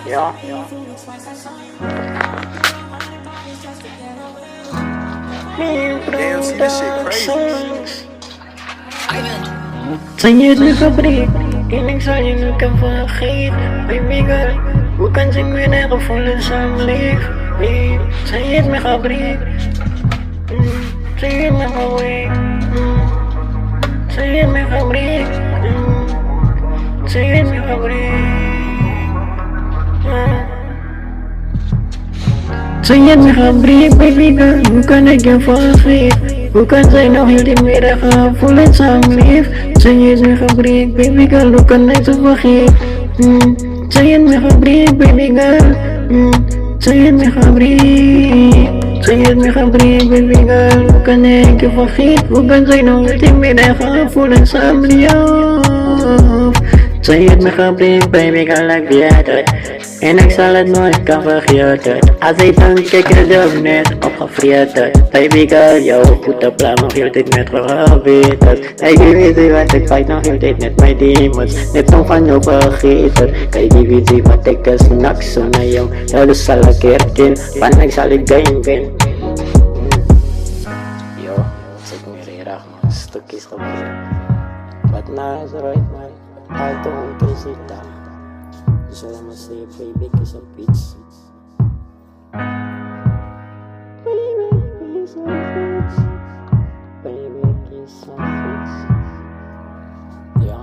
Ja. Damn, see this shit crazy. Zijn je het nu gebriefd? En ik zal je nu kan vergeten. Baby girl, hoe kan ze me naar gevoelens aan lief? Zijn je het me gebriefd? Zijn je het me gebriefd? Zijn je het me gebriefd? Zijn je het me gebriefd? Zijn je het me gebriefd, baby girl? Hoe kan ik je vergeten? Hoe kan zij nog heel die middag gevoelens aan lief? Zijn je het me gebriefd, baby girl? Hoe kan ik ze vergeten? Zijn je het me gebriefd, baby girl? Zijn je het me gebriefd? Zijn je het me gebriefd, baby girl? Hoe kan ik je vergeten? Hoe kan zij nog heel die middag gevoelens aan lief? Zijn je het me gebriefd, baby girl? Ik weet het. En ik zal het nooit kan vergeten. Als ik dan kijk je er net opgevreten. Baby girl, jouw goede plan nog heel tijd met gewetens. Ik weet niet wat ik fight nog heel tijd met mijn demons. Net zo van jou vergeten. Baby weet niet wat ik is niks zo naar jou. Jou zal ik herkennen, want ik zal ik game win. Yo, het is meer hier man, stukjes gebeuren. Wat nou is eruit man, uit de hond is het dan. So I'ma say, baby, kiss a bitch. Baby, kiss a bitch. Baby, kiss a bitch. Ja.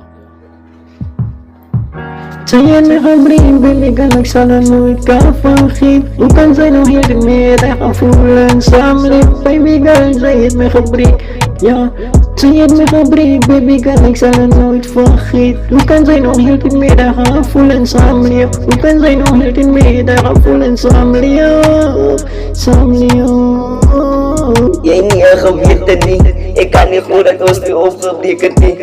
Zijn je me gebriefd, baby, kan ik zal er nooit kan vergeten. Hoe kan zij nog hier de middag gevoelens aan lief? Baby girl, zij het me gebriefd. Ja. Zijn je het me gebriefd, baby girl, ik zal het nooit vergeten. Hoe kan zij nog heel die middag gevoelens aan lief? Hoe kan zij nog heel die middag gevoelens aan lief? Jij niet en geweten niet. Ik kan niet goed dat ons nu opgebreken niet.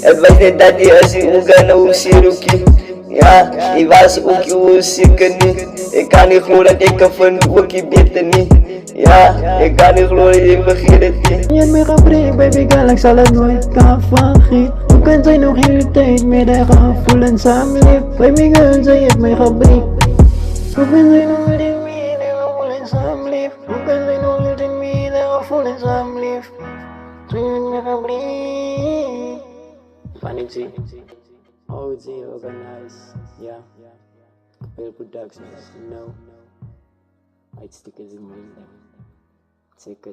Het was net dat die als je Oeganda hoe Siruki. Ja, ik was ook hoe zeker niet. Ik kan niet geloven dat ik kan van ook je beter niet. Ja, ik kan niet geloven dat ik vergeet het niet. Je hebt me gebriefd, baby girl, ik zal het nooit kan vergeten. Hoe kan zij nog heel de tijd middag gevoelens aan lief? Baby girl, zij heeft me gebriefd. Hoe kan zij nog heel die middag gevoelens aan lief? Hoe kan zij nog heel die middag gevoelens aan lief? Zij heeft me gebriefd. Vanity. OG organized. Ja. Kapel Productions. No. Uitstickers in mijn naam. Zeker.